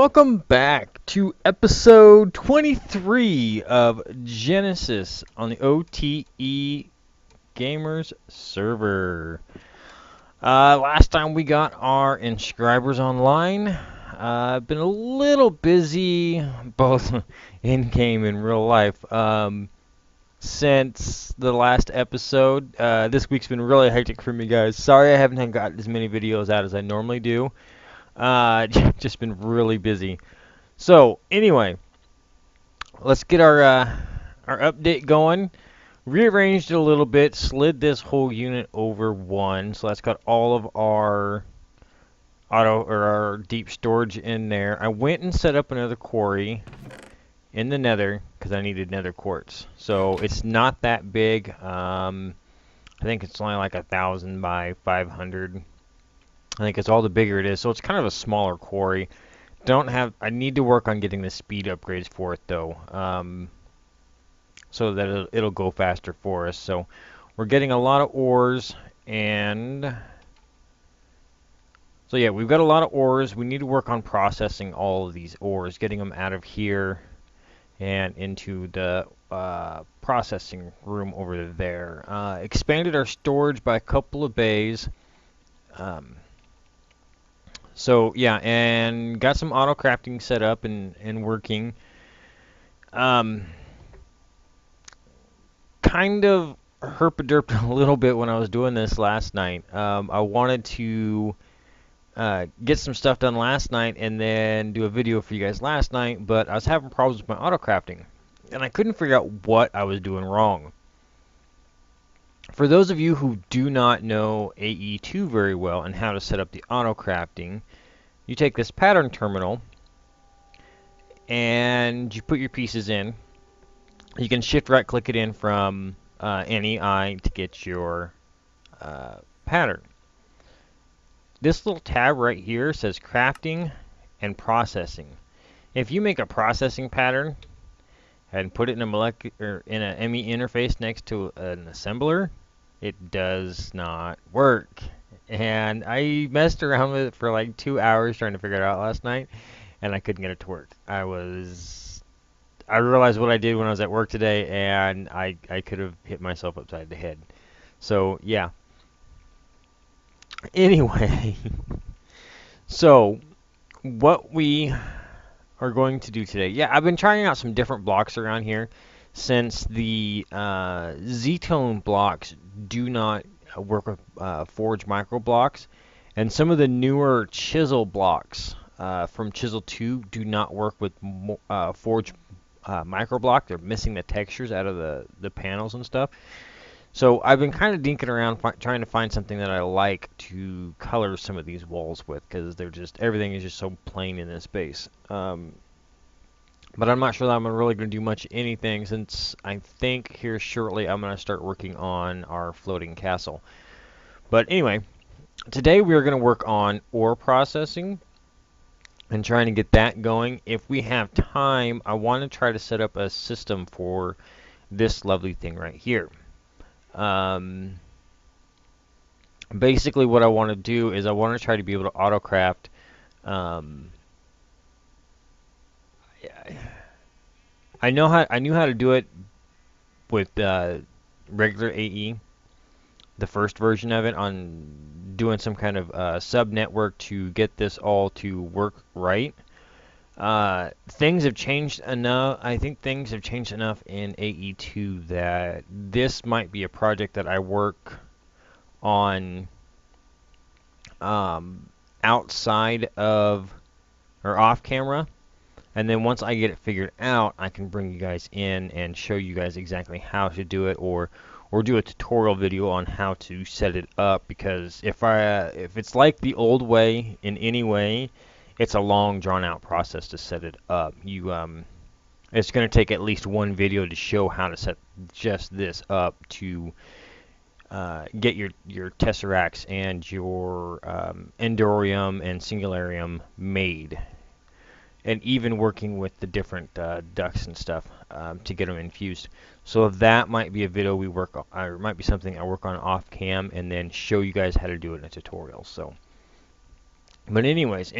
Welcome back to episode 23 of Genesis on the OTE Gamers server. Last time we got our inscribers online. I've been a little busy, both in-game and real life, since the last episode. This week's been really hectic for me, guys. Sorry I haven't got as many videos out as I normally do. Just been really busy. So anyway, let's get our update going. Rearranged it a little bit, slid this whole unit over one, so that's got all of our our deep storage in there. I went and set up another quarry in the Nether because I needed Nether quartz. So it's not that big. I think it's only like 1,000 by 500. I think it's all the bigger it is, so it's kind of a smaller quarry. I need to work on getting the speed upgrades for it though, so that it'll go faster for us. So we're getting a lot of ores, and so yeah, we've got a lot of ores. We need to work on processing all of these ores, getting them out of here and into the processing room over there. Expanded our storage by a couple of bays. So yeah, and got some auto crafting set up and working. Kind of herpaderped a little bit when I was doing this last night. I wanted to get some stuff done last night and then do a video for you guys last night, but I was having problems with my auto crafting, and I couldn't figure out what I was doing wrong. For those of you who do not know AE2 very well and how to set up the auto crafting, you take this pattern terminal and you put your pieces in. You can shift right click it in from any eye to get your pattern. This little tab right here says crafting and processing. If you make a processing pattern and put it in a ME interface next to an assembler, it does not work. And I messed around with it for like 2 hours trying to figure it out last night, and I couldn't get it to work. I realized what I did when I was at work today, and I could have hit myself upside the head. So yeah. Anyway, so what we are going to do today. Yeah, I've been trying out some different blocks around here since the Z-Tone blocks do not work with Forge micro blocks, and some of the newer Chisel blocks from Chisel 2 do not work with Forge micro block. They're missing the textures out of the panels and stuff. So I've been kind of dinking around trying to find something that I like to color some of these walls with, because everything is just so plain in this base. But I'm not sure that I'm really going to do much anything, since I think here shortly I'm going to start working on our floating castle. But anyway, today we're going to work on ore processing and trying to get that going. If we have time, I want to try to set up a system for this lovely thing right here. Basically what I want to do is I want to try to be able to auto-craft I knew how to do it with regular AE, the first version of it, on doing some kind of sub-network to get this all to work right. Things have changed enough. I think things have changed enough in AE2 that this might be a project that I work on outside of or off camera, and then once I get it figured out, I can bring you guys in and show you guys exactly how to do it, or do a tutorial video on how to set it up. Because if it's like the old way in any way, it's a long drawn out process to set it up. It's going to take at least one video to show how to set just this up to get your tesseracts and your endorium and singularium made, and even working with the different ducts and stuff to get them infused. So that might be a video we work on, or it might be something I work on off cam and then show you guys how to do it in a tutorial. So, but anyways,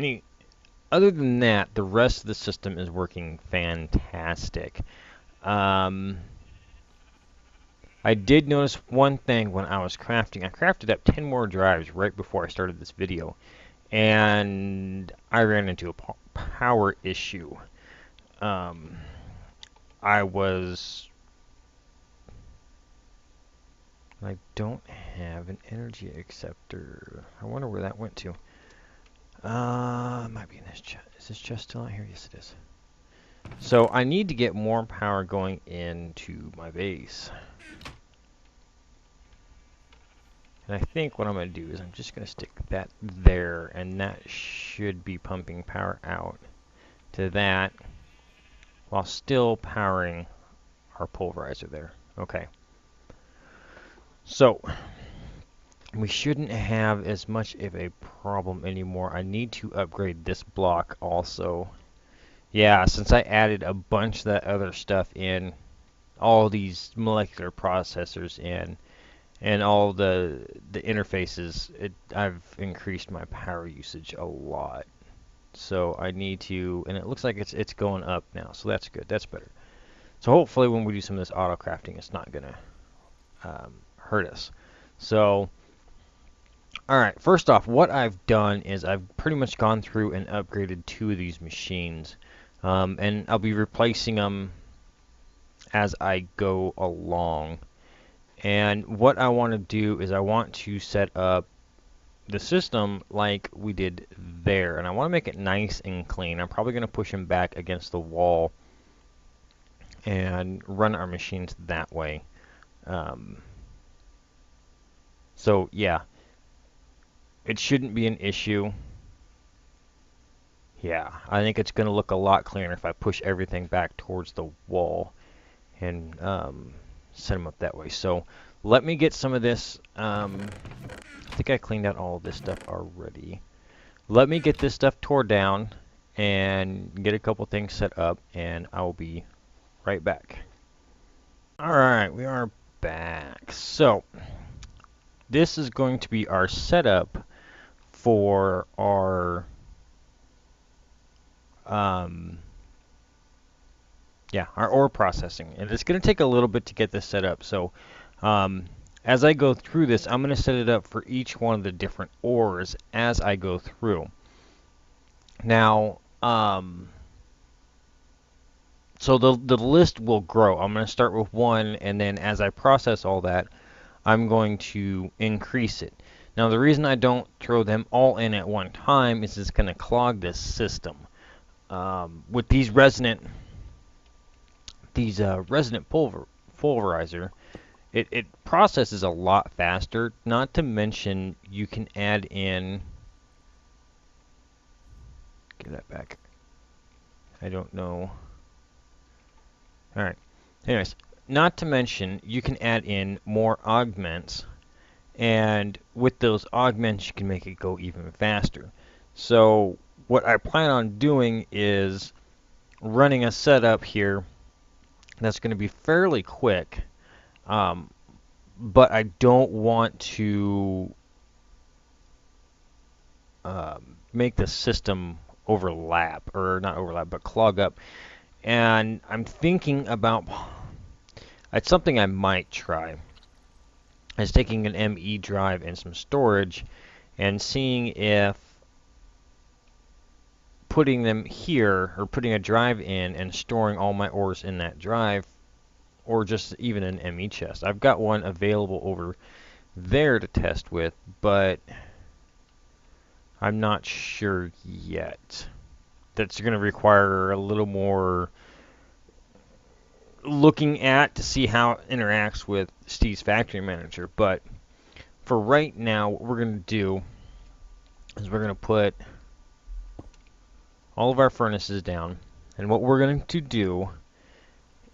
other than that, the rest of the system is working fantastic. I did notice one thing when I was crafting. I crafted up 10 more drives right before I started this video, and I ran into a power issue. I don't have an energy acceptor. I wonder where that went to. It might be in this chest. Is this chest still out here? Yes, it is. So I need to get more power going into my base. And I think what I'm going to do is I'm just going to stick that there, and that should be pumping power out to that while still powering our pulverizer there. Okay. So we shouldn't have as much of a problem anymore. I need to upgrade this block also. Yeah, since I added a bunch of that other stuff in, all these molecular processors in, and all the interfaces, I've increased my power usage a lot. So I need to, and it looks like it's going up now, so that's good. That's better. So hopefully when we do some of this auto crafting, it's not gonna hurt us. So, all right. First off, what I've done is I've pretty much gone through and upgraded 2 of these machines, and I'll be replacing them as I go along. And what I want to do is I want to set up the system like we did there, and I want to make it nice and clean. I'm probably going to push them back against the wall and run our machines that way. So yeah, it shouldn't be an issue. Yeah, I think it's going to look a lot cleaner if I push everything back towards the wall and set them up that way. So let me get some of this. I think I cleaned out all of this stuff already. Let me get this stuff tore down and get a couple things set up, and I will be right back. Alright, we are back. So this is going to be our setup for our our ore processing, and it's going to take a little bit to get this set up. So as I go through this, I'm going to set it up for each one of the different ores as I go through. Now, so the list will grow. I'm going to start with 1, and then as I process all that, I'm going to increase it. Now, the reason I don't throw them all in at one time is it's going to clog this system. With these resonant pulverizer, it processes a lot faster. Not to mention, you can add in. Give that back. I don't know. All right. Anyways, not to mention, you can add in more augments, and with those augments, you can make it go even faster. So what I plan on doing is running a setup here that's going to be fairly quick, but I don't want to make the system overlap, or not overlap, but clog up. And I'm thinking about, it's something I might try, is taking an ME drive and some storage and seeing if putting them here, or putting a drive in and storing all my ores in that drive, or just even an ME chest. I've got one available over there to test with, but I'm not sure yet. That's going to require a little more looking at to see how it interacts with Steve's Factory Manager. But for right now, what we're going to do is we're going to put all of our furnaces down. And what we're going to do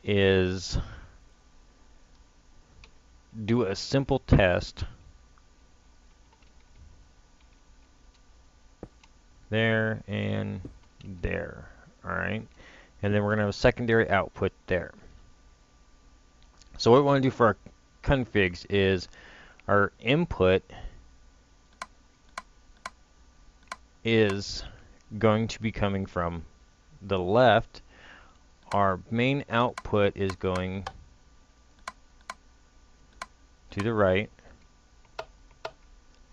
is do a simple test. There and there. Alright. And then we're going to have a secondary output there. So what we want to do for our configs is our input is going to be coming from the left. Our main output is going to the right,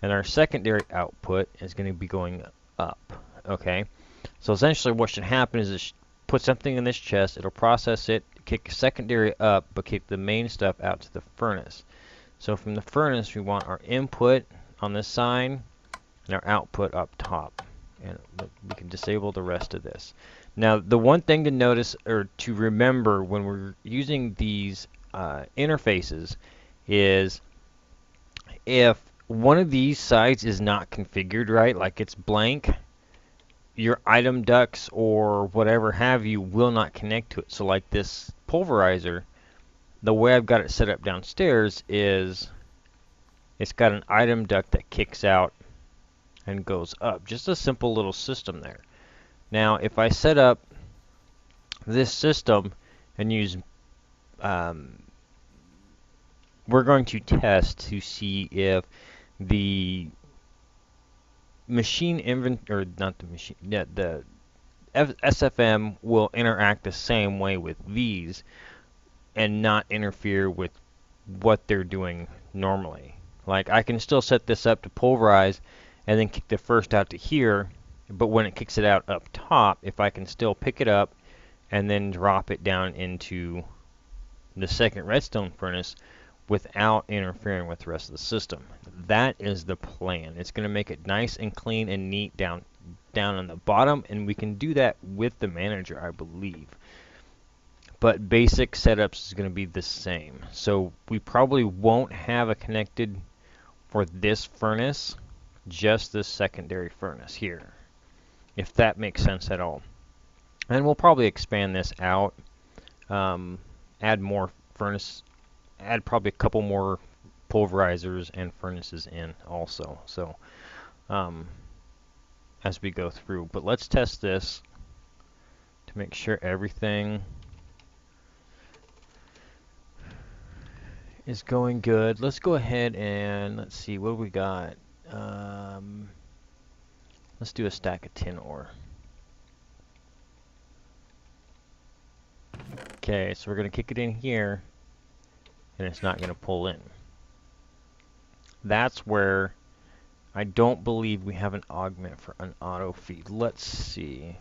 and our secondary output is going to be going up. Okay, so essentially what should happen is it put something in this chest, it'll process it, kick secondary up, but kick the main stuff out to the furnace. So from the furnace, we want our input on this side and our output up top. And we can disable the rest of this. Now, the one thing to notice or to remember when we're using these interfaces is if one of these sides is not configured right, like it's blank, your item ducts or whatever have you will not connect to it. So like this pulverizer, the way I've got it set up downstairs is it's got an item duct that kicks out and goes up. Just a simple little system there. Now, if I set up this system and use, we're going to test to see if the machine inventory, or not the machine, yeah, the SFM will interact the same way with these and not interfere with what they're doing normally. Like I can still set this up to pulverize and then kick the first out to here, but when it kicks it out up top, if I can still pick it up and then drop it down into the second redstone furnace without interfering with the rest of the system. That is the plan. It's going to make it nice and clean and neat down on the bottom, and we can do that with the manager, I believe. But basic setups is going to be the same. So we probably won't have a connected for this furnace, just this secondary furnace here, if that makes sense at all. And we'll probably expand this out, add more furnace, add probably a couple more pulverizers and furnaces in also. So as we go through, but let's test this to make sure everything is going good. Let's go ahead and let's see what we got. Let's do a stack of tin ore. Okay, so we're going to kick it in here, and it's not going to pull in. That's where I don't believe we have an augment for an auto feed. Let's see.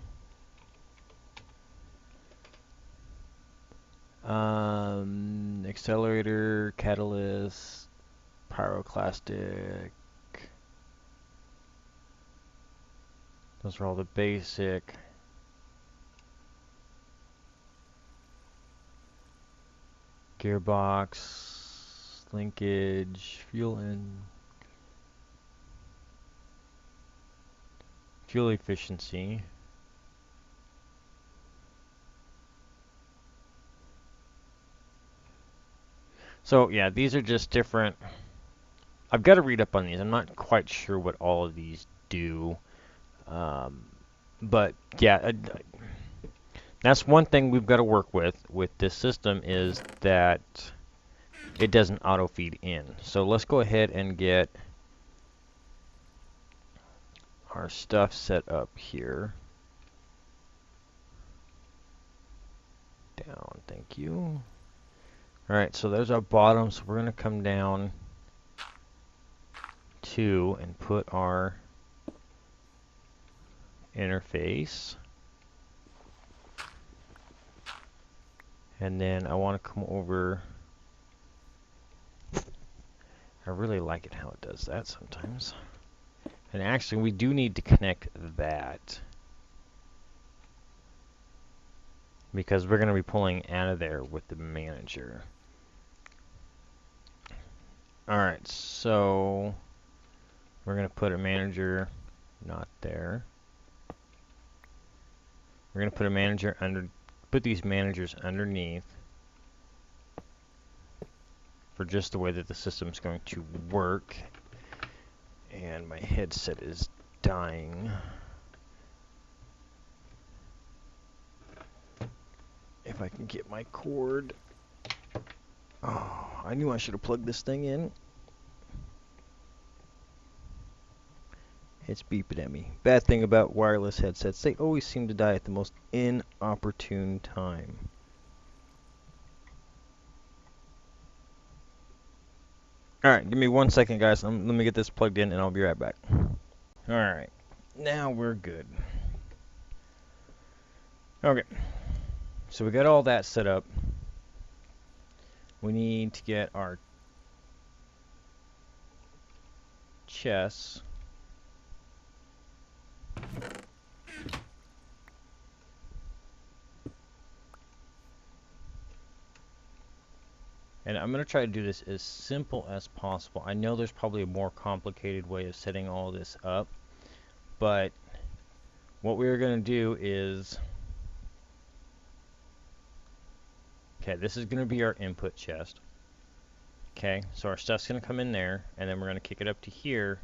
Accelerator, catalyst, pyroclastic. Those are all the basic. Gearbox, linkage, fuel efficiency. So yeah, these are just different. I've got to read up on these. I'm not quite sure what all of these do. But yeah, that's one thing we've got to work with this system is that it doesn't auto feed in. So let's go ahead and get our stuff set up here. Down, thank you. Alright, so there's our bottom, so we're going to come down 2 and put our interface. And then I want to come over. I really like it how it does that sometimes. And actually, we do need to connect that, because we're going to be pulling out of there with the manager. Alright, so we're going to put a manager not there. We're going to put a manager under, put these managers underneath for just the way that the system's going to work. And my headset is dying. If I can get my cord. Oh, I knew I should have plugged this thing in. It's beeping at me. Bad thing about wireless headsets, they always seem to die at the most inopportune time. Alright, give me 1 second, guys. Let me get this plugged in and I'll be right back. Alright, now we're good. Okay, so we got all that set up. We need to get our chests. And I'm going to try to do this as simple as possible. I know there's probably a more complicated way of setting all this up, but what we're going to do is, okay, this is going to be our input chest. Okay, so our stuff's going to come in there, and then we're going to kick it up to here.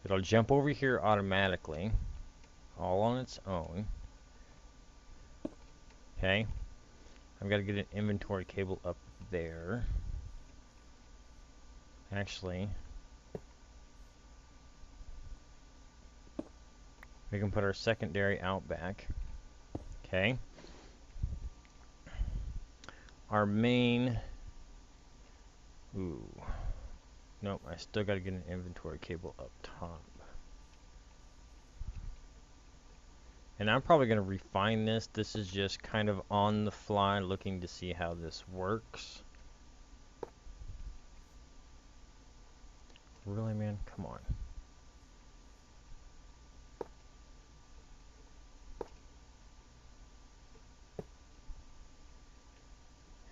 It'll jump over here automatically, all on its own. Okay, I've got to get an inventory cable up there. Actually, we can put our secondary out back. Okay. Our main... Ooh. Nope, I still got to get an inventory cable up top. And I'm probably going to refine this. This is just kind of on the fly looking to see how this works. Really, man? Come on.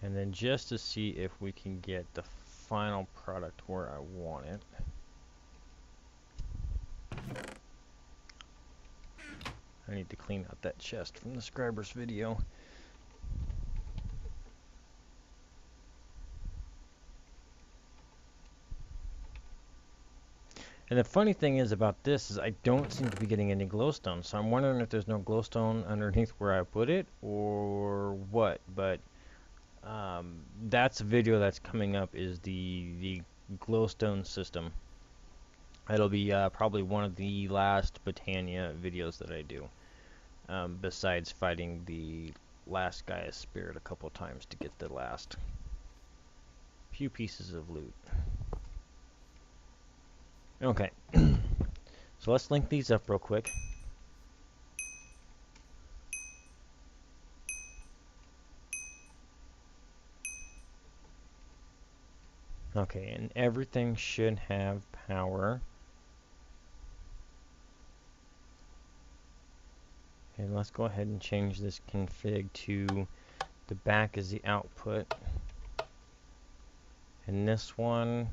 And then just to see if we can get the final product where I want it. I need to clean out that chest from the Scribers video. And the funny thing is about this is I don't seem to be getting any glowstone, so I'm wondering if there's no glowstone underneath where I put it or what. But that's a video that's coming up, is the glowstone system. It'll be probably one of the last Botania videos that I do, besides fighting the last Gaia Spirit a couple times to get the last few pieces of loot. Okay, so let's link these up real quick. Okay, and everything should have power. And let's go ahead and change this config to the back is the output. And this one,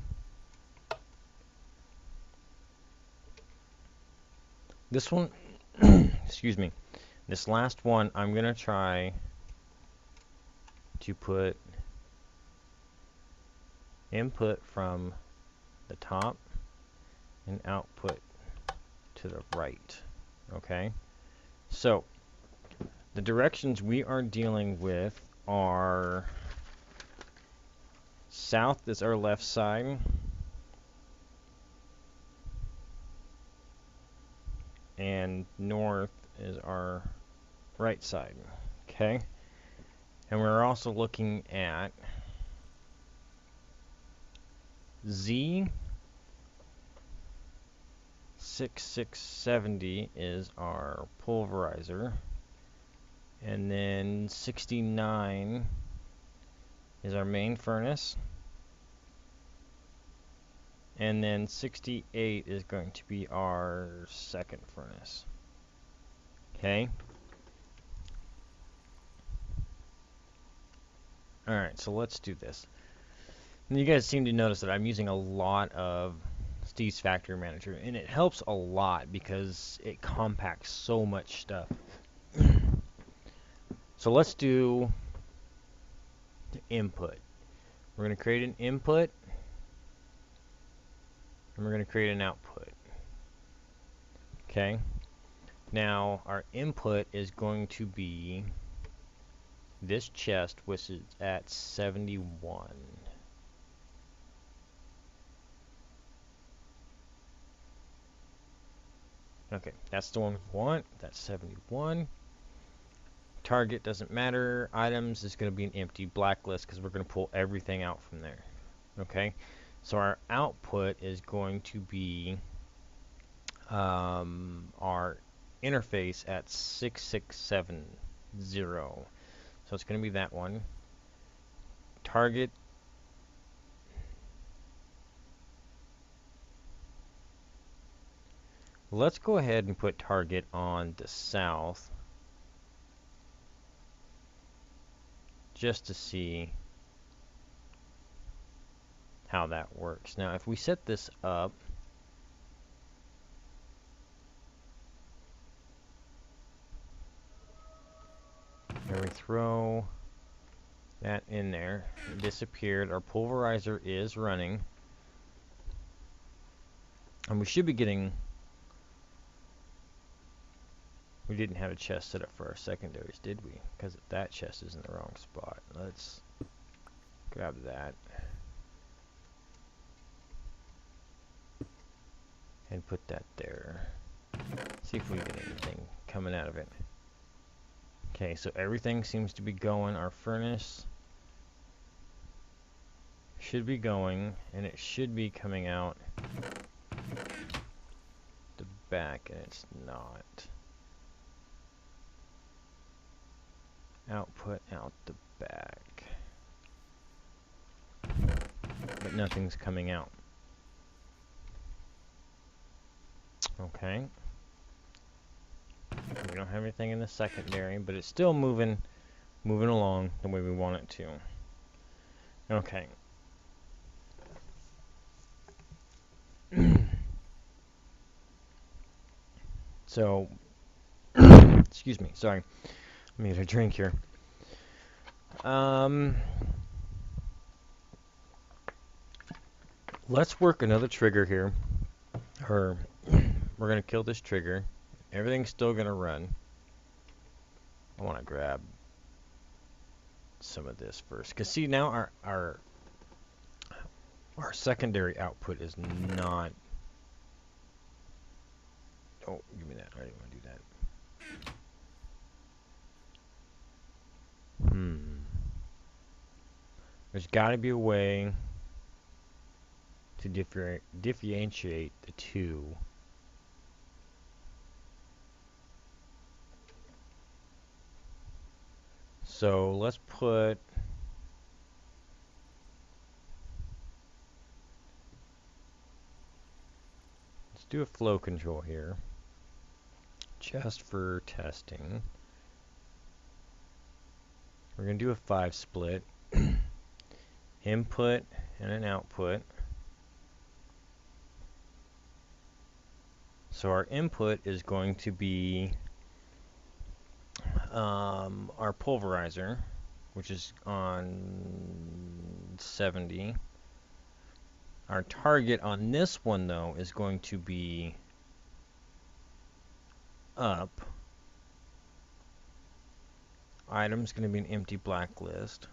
excuse me, this last one, I'm going to try to put input from the top and output to the right. Okay, so the directions we are dealing with are south is our left side, and north is our right side. Okay, and we're also looking at Z 6670 is our pulverizer, and then 69 is our main furnace, and then 68 is going to be our second furnace. Okay. Alright, so let's do this. And you guys seem to notice that I'm using a lot of Steve's Factory Manager, and it helps a lot because it compacts so much stuff. So let's do the input. We're going to create an input, and we're going to create an output. Okay. Now our input is going to be this chest, which is at 71. Okay, that's the one we want. That's 71. Target doesn't matter. Items is going to be an empty blacklist because we're going to pull everything out from there. Okay, so our output is going to be our interface at 6670. So it's going to be that one. Target. Let's go ahead and put target on the south just to see how that works. Now, if we set this up, and we throw that in there, it disappeared. Our pulverizer is running, and we should be getting. We didn't have a chest set up for our secondaries, did we? Because that chest is in the wrong spot. Let's grab that and put that there. See if we get anything coming out of it. Okay, so everything seems to be going. Our furnace should be going, and it should be coming out the back, and it's not. Output out the back. But nothing's coming out. Okay. We don't have anything in the secondary, but it's still moving along the way we want it to. Okay. So, excuse me, sorry. Let me get a drink here. Let's work another trigger here. We're going to kill this trigger. Everything's still going to run. I want to grab some of this first. Because see, now our secondary output is not... Oh, give me that. I didn't want to do that. There's got to be a way to differentiate the two. So let's put... Let's do a flow control here. Just for testing. We're going to do a 5 split. Input and an output. So our input is going to be our pulverizer, which is on 70. Our target on this one, though, is going to be up. Item's going to be an empty blacklist.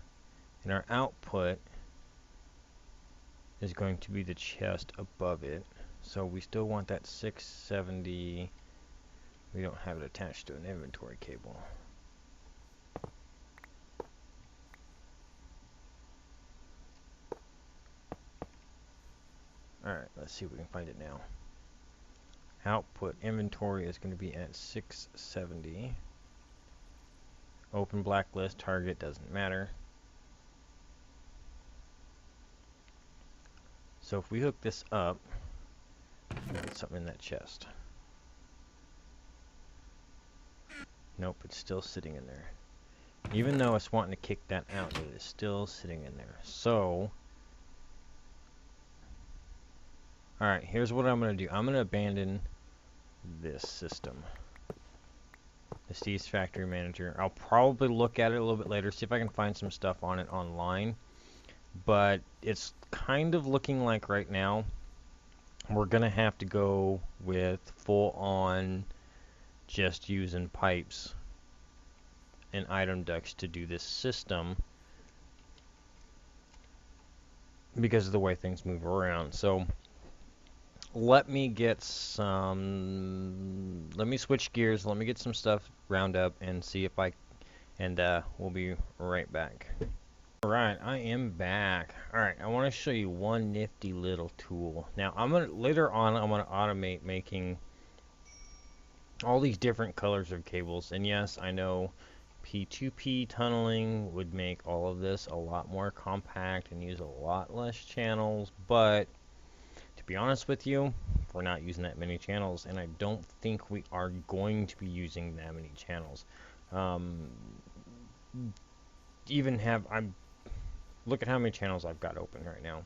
And our output is going to be the chest above it. So we still want that 670. We don't have it attached to an inventory cable. Alright, let's see if we can find it now. Output inventory is going to be at 670. Open blacklist, target doesn't matter. So if we hook this up, we get something in that chest. Nope, it's still sitting in there. Even though it's wanting to kick that out, it is still sitting in there. So, alright, here's what I'm going to do. I'm going to abandon this system. The Steve's Factory Manager. I'll probably look at it a little bit later, see if I can find some stuff on it online. But it's kind of looking like right now we're going to have to go with full-on just using pipes and item ducts to do this system because of the way things move around. So let me get some. Let me switch gears. Let me get some stuff round up and see if I. And we'll be right back. Alright, I am back. Alright, I want to show you one nifty little tool. Now, later on I'm gonna automate making all these different colors of cables. And yes, I know P2P tunneling would make all of this a lot more compact and use a lot less channels, but to be honest with you, we're not using that many channels, and I don't think we are going to be using that many channels. Um, I'm look at how many channels I've got open right now.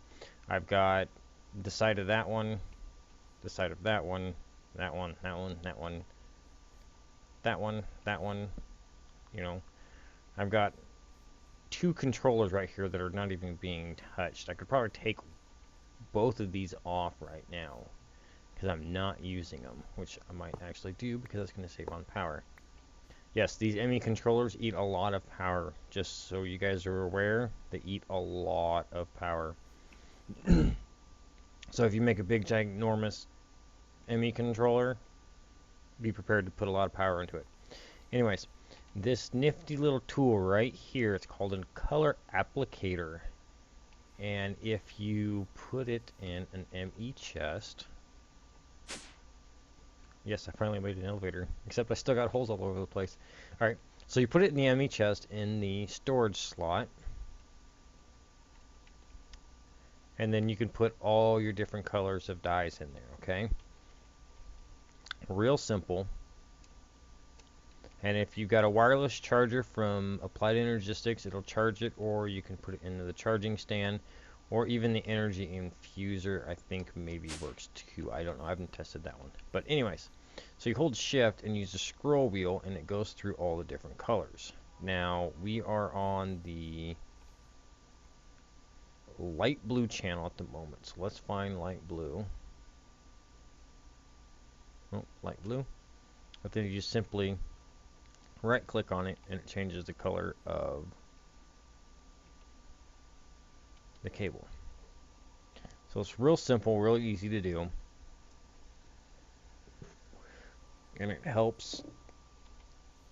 I've got the side of that one, the side of that one, that one, that one, that one, that one, that one. You know, I've got two controllers right here that are not even being touched. I could probably take both of these off right now because I'm not using them, which I might actually do because it's going to save on power. Yes, these ME controllers eat a lot of power. Just so you guys are aware, they eat a lot of power. So if you make a big, ginormous ME controller, be prepared to put a lot of power into it. Anyways, this nifty little tool right here, it's called a color applicator. And if you put it in an ME chest, yes, I finally made an elevator, except I still got holes all over the place. Alright, so you put it in the ME chest in the storage slot, and then you can put all your different colors of dyes in there, okay? Real simple. And if you've got a wireless charger from Applied Energistics, it'll charge it, or you can put it into the charging stand, or even the energy infuser, I think maybe works too. I don't know, I haven't tested that one. But anyways, so you hold shift and use the scroll wheel, and it goes through all the different colors. Now, we are on the light blue channel at the moment, so let's find light blue. Oh, light blue. But then you just simply right click on it and it changes the color of the cable. So it's real simple, real easy to do, and it helps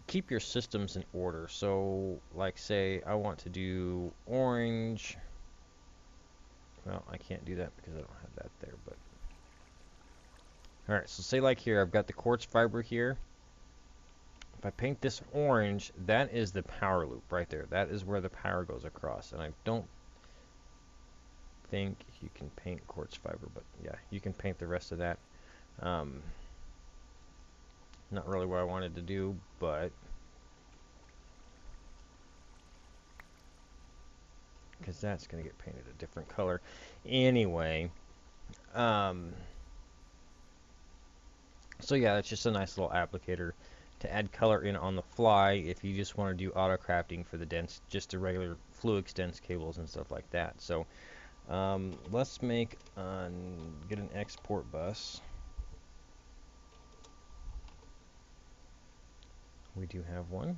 keep your systems in order. So like say I want to do orange. Well, I can't do that because I don't have that there, but alright, so say like here I've got the quartz fiber here. If I paint this orange, that is the power loop right there. That is where the power goes across, and I don't think you can paint quartz fiber, but yeah, you can paint the rest of that. Not really what I wanted to do, but because that's going to get painted a different color anyway. So yeah, it's just a nice little applicator to add color in on the fly if you just want to do auto crafting for the dense, just the regular Fluix dense cables and stuff like that. So let's make get an export bus. We do have one.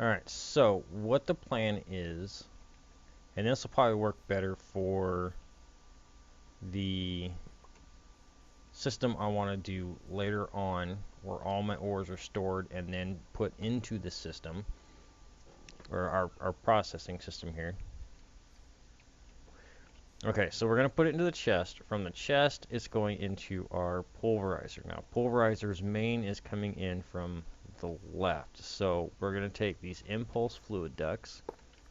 Alright, so what the plan is, and this will probably work better for the system I want to do later on, where all my ores are stored and then put into the system, or our processing system here. Okay, so we're going to put it into the chest. From the chest, it's going into our pulverizer. Now, pulverizer's main is coming in from the left. So we're going to take these impulse fluid ducts,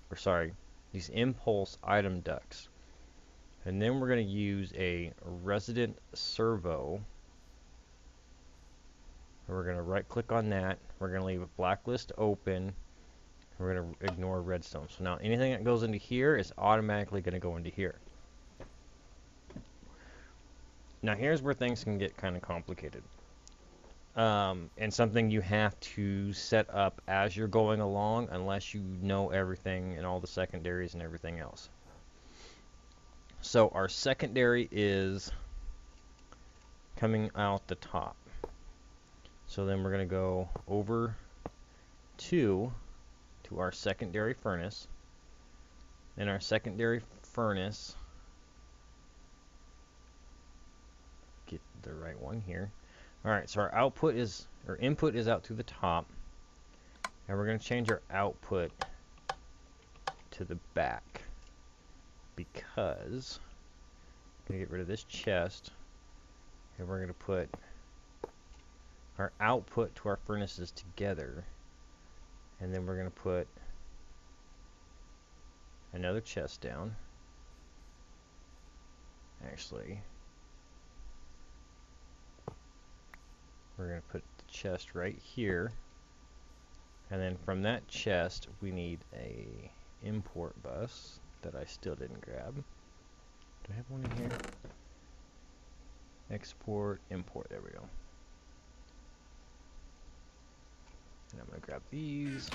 or sorry, these impulse item ducts. And then we're going to use a resident servo. We're going to right click on that. We're going to leave a blacklist open. We're going to ignore redstone. So now anything that goes into here is automatically going to go into here. Now here's where things can get kind of complicated. And something you have to set up as you're going along, unless you know everything and all the secondaries and everything else. So our secondary is coming out the top. So then we're going to go over to our secondary furnace. And our secondary furnace the right one here. Alright, so our output is, or input is out to the top. And we're going to change our output to the back. Because I'm going to get rid of this chest. And we're going to put our output to our furnaces together. And then we're going to put another chest down. Actually, we're going to put the chest right here. And then from that chest, we need a import bus that I still didn't grab. Do I have one in here? Export, import, there we go. And I'm going to grab these.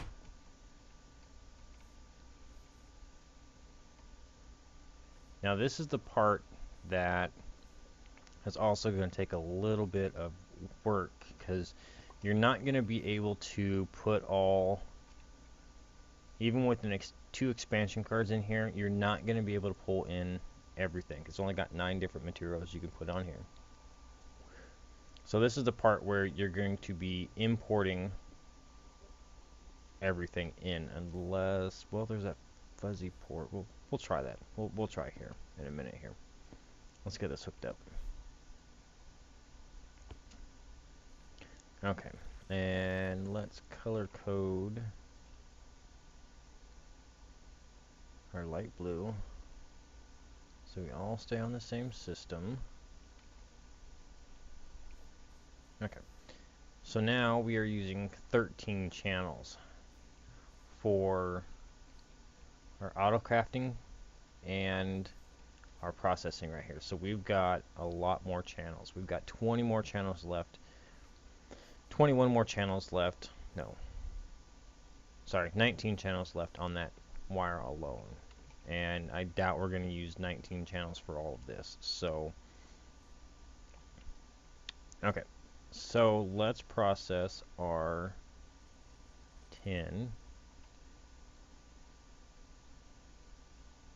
Now this is the part that is also going to take a little bit of work, because you're not going to be able to put all, even with two expansion cards in here, you're not going to be able to pull in everything. It's only got 9 different materials you can put on here. So this is the part where you're going to be importing everything in, unless, well, there's that fuzzy port. We'll try that. We'll try here in a minute here. Let's get this hooked up. Okay, and let's color code our light blue so we all stay on the same system. Okay, so now we are using 13 channels for our auto crafting and our processing right here. So we've got a lot more channels. We've got 20 more channels left. 21 more channels left. No. Sorry, 19 channels left on that wire alone. And I doubt we're going to use 19 channels for all of this. So, okay. So let's process our tin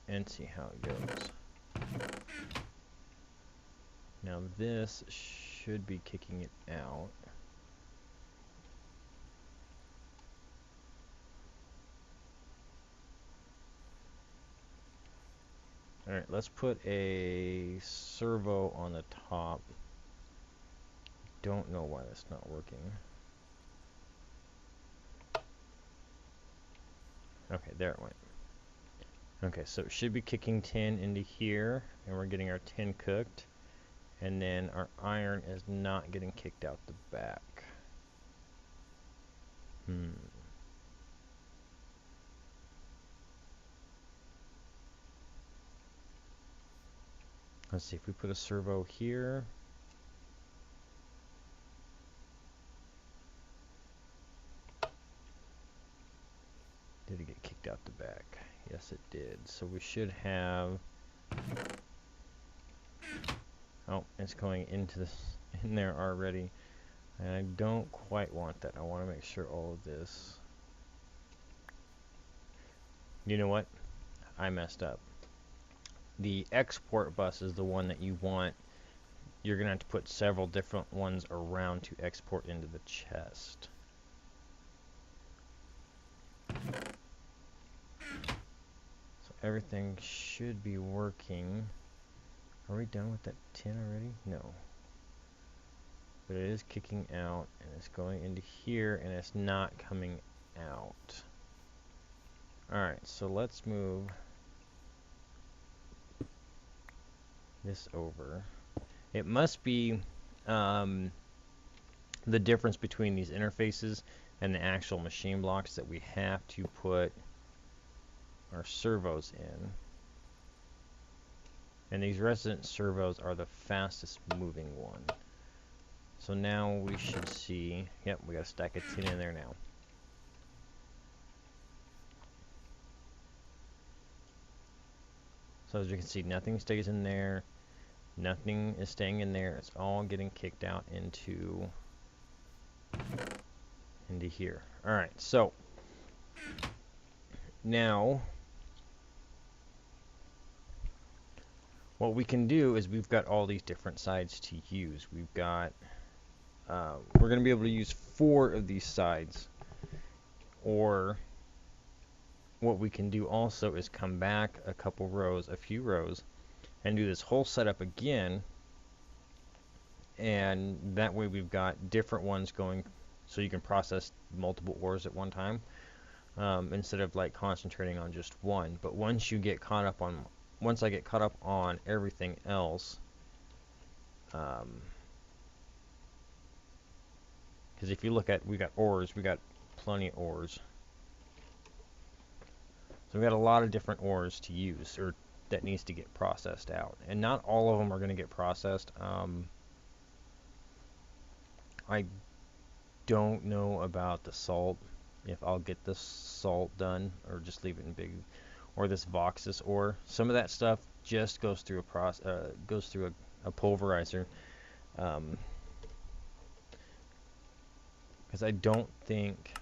and see how it goes. Now this should be kicking it out. Alright, let's put a servo on the top. Don't know why that's not working. Okay, there it went. Okay, so it should be kicking tin into here, and we're getting our tin cooked. And then our iron is not getting kicked out the back. Let's see if we put a servo here. Did it get kicked out the back? Yes, it did. So we should have. Oh, it's going into this in there already. And I don't quite want that. I want to make sure all of this. You know what? I messed up. The export bus is the one that you want. You're going to have to put several different ones around to export into the chest. So everything should be working. Are we done with that tin already? No. But it is kicking out, and it's going into here, and it's not coming out. Alright, so let's move this over. It must be the difference between these interfaces and the actual machine blocks that we have to put our servos in. And these resident servos are the fastest moving one. So now we should see, yep, we got a stack of tin in there now. So as you can see, nothing stays in there. Nothing is staying in there. It's all getting kicked out into here. Alright, so now what we can do is we've got all these different sides to use. We've got, we're going to be able to use 4 of these sides. Or what we can do also is come back a few rows, and do this whole setup again. And that way we've got different ones going, so you can process multiple ores at one time, instead of like concentrating on just one. But once I get caught up on everything else, because if you look at, we got ores, we got plenty of ores. So we got a lot of different ores to use, or that needs to get processed out, and not all of them are going to get processed. I don't know about the salt, if I'll get the salt done or just leave it in big, or this Voxus ore. Some of that stuff just goes through a pulverizer, because I don't think.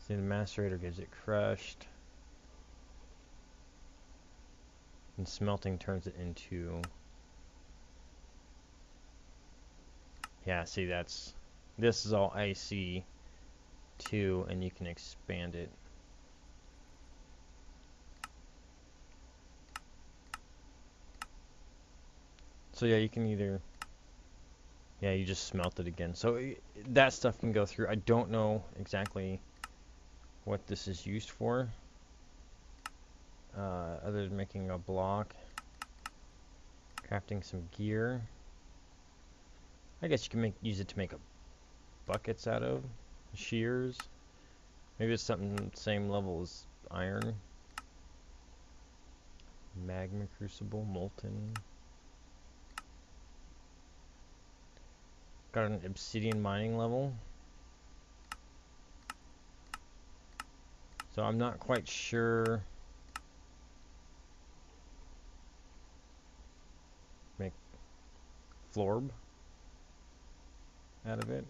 See, the macerator gets it crushed, and smelting turns it into. Yeah, see, this is all IC too, and you can expand it. So yeah, you can either, yeah, you just smelt it again. So that stuff can go through. I don't know exactly what this is used for, other than making a block, crafting some gear. I guess you can use it to make buckets out of, shears. Maybe it's something same level as iron. Magma crucible, molten. Got an obsidian mining level. So I'm not quite sure. Make florb out of it.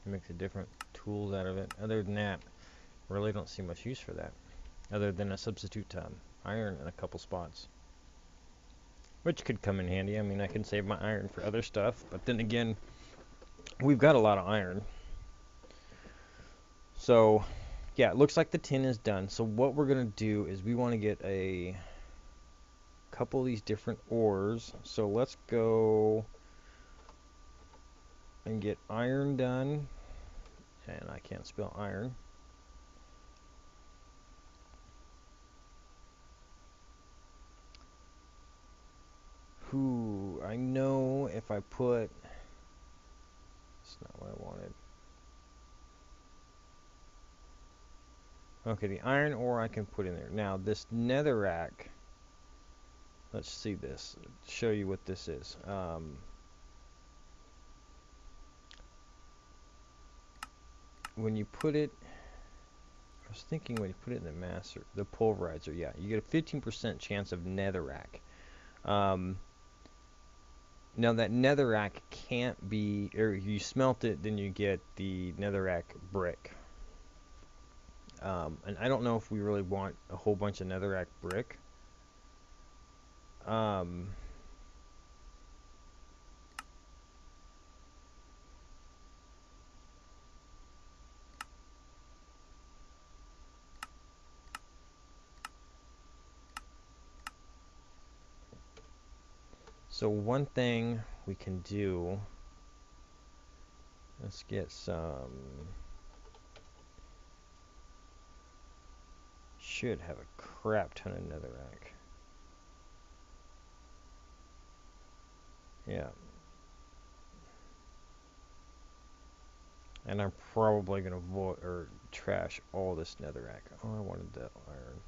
It makes a different tools out of it. Other than that, really don't see much use for that, other than a substitute iron in a couple spots, which could come in handy. I mean, I can save my iron for other stuff, but then again, we've got a lot of iron. So yeah, it looks like the tin is done. So what we're gonna do is we want to get a couple of these different ores. So let's go and get iron done, and I can't spell iron. I know if I put, it's not what I wanted. Okay, the iron ore I can put in there. Now this netherrack, let's see this, show you what this is. When you put it, I was thinking when you put it in the pulverizer, yeah, you get a 15% chance of netherrack. Now that netherrack can't be, or you smelt it, then you get the netherrack brick. And I don't know if we really want a whole bunch of netherrack brick. So one thing we can do, let's get some, should have a crap ton of netherrack. Yeah. And I'm probably going to trash all this netherrack. Oh, I wanted that iron.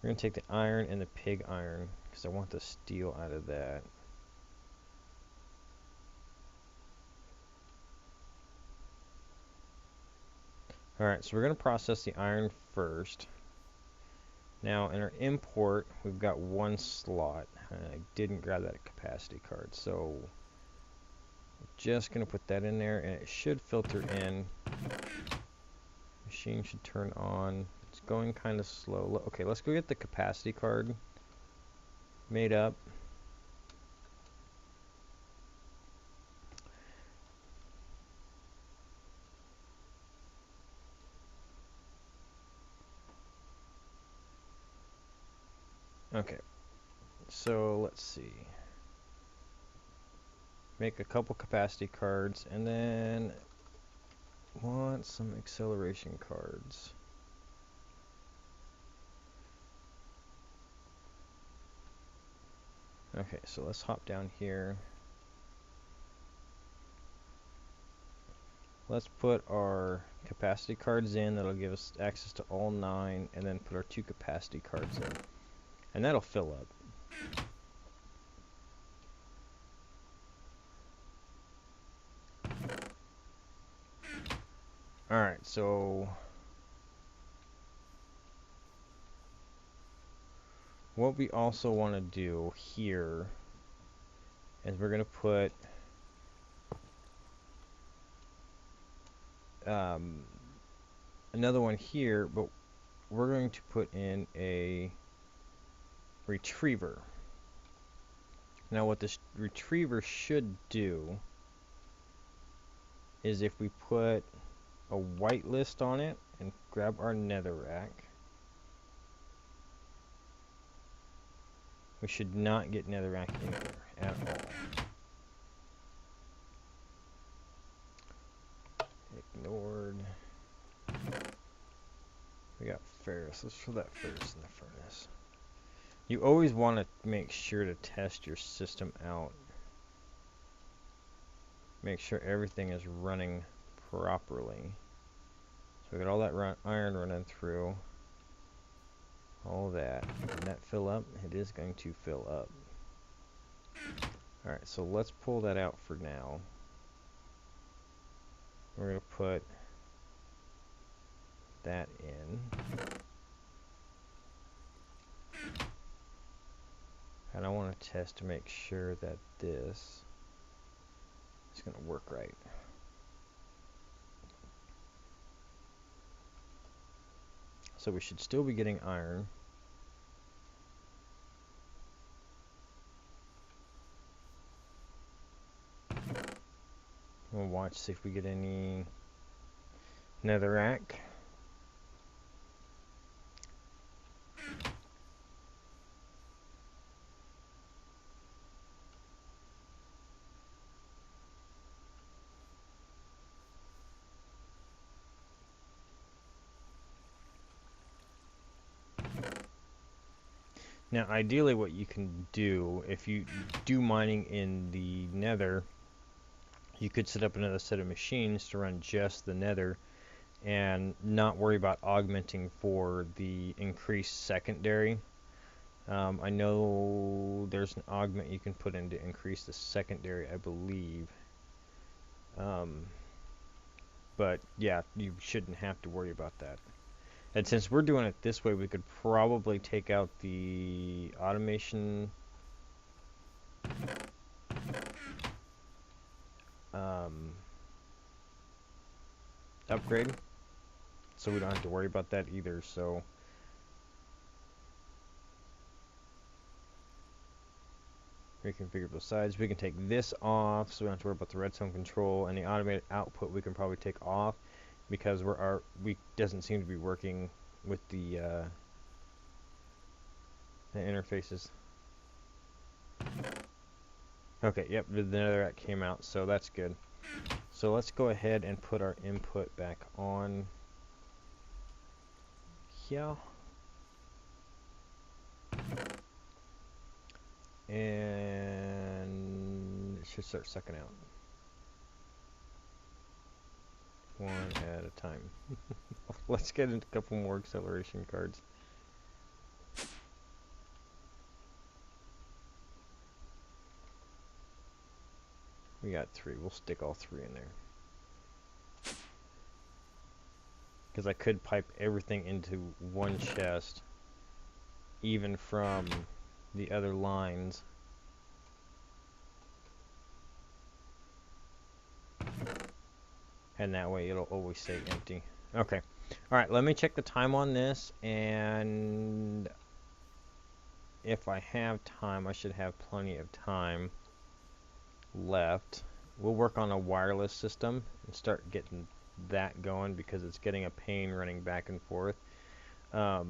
We're going to take the iron and the pig iron, because I want the steel out of that. Alright, so we're going to process the iron first. Now, in our import, we've got one slot. I didn't grab that capacity card, so Just going to put that in there, and it should filter in. Machine should turn on. It's going kind of slow. Okay, let's go get the capacity card made up. Okay, so let's see. Make a couple capacity cards, and then want some acceleration cards. Okay, so let's hop down here. Let's put our capacity cards in. That'll give us access to all 9, and then put our 2 capacity cards in. And that'll fill up. Alright, so what we also want to do here is we're going to put another one here, but we're going to put in a retriever. Now what this retriever should do is if we put a whitelist on it and grab our netherrack, we should not get netherrack in here at all. Ignored. We got ferrous. Let's throw that ferrous in the furnace. You always want to make sure to test your system out. Make sure everything is running properly. So we got all that iron running through. All that. Did that fill up? It is going to fill up. Alright, so let's pull that out for now. We're going to put that in. And I want to test to make sure that this is going to work right. So we should still be getting iron. We'll watch, see if we get any netherrack. Now, ideally what you can do, if you do mining in the nether, you could set up another set of machines to run just the nether and not worry about augmenting for the increased secondary. I know there's an augment you can put in to increase the secondary, I believe. But yeah, you shouldn't have to worry about that. And since we're doing it this way, we could probably take out the automation upgrade, so we don't have to worry about that either. So reconfigure both sides. We can take this off, so we don't have to worry about the redstone control, and the automated output we can probably take off because we doesn't seem to be working with the interfaces. Okay, yep, the netherrack came out, so that's good. So let's go ahead and put our input back on here. And it should start sucking out. One at a time. Let's get a couple more acceleration cards. We got 3. We'll stick all 3 in there. Because I could pipe everything into one chest, even from the other lines. and that way it'll always stay empty. Okay. All right, let me check the time on this, and if I have time, I should have plenty of time left. We'll work on a wireless system and start getting that going because it's getting a pain running back and forth to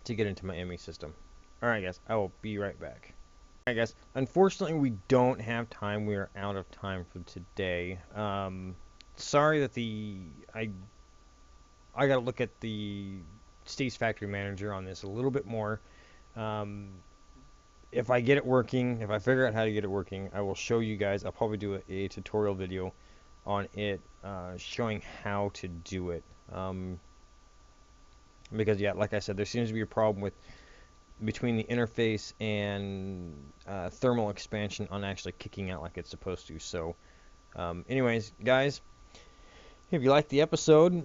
get into my ME system. Alright guys, I will be right back. Alright guys, unfortunately we don't have time. We are out of time for today. Sorry that I gotta look at the Steve's Factory Manager on this a little bit more. If I get it working, if I figure out how to get it working, I will show you guys. I'll probably do a tutorial video on it showing how to do it. Because yeah, like I said, there seems to be a problem with between the interface and thermal expansion on actually kicking out like it's supposed to. So anyways, guys, if you liked the episode,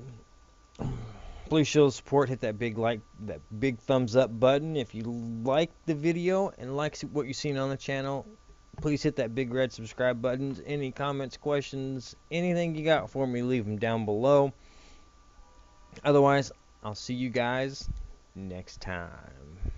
please show support. Hit that big thumbs up button. If you like the video and like what you've seen on the channel, please hit that big red subscribe button. Any comments, questions, anything you got for me, leave them down below. Otherwise, I'll see you guys next time.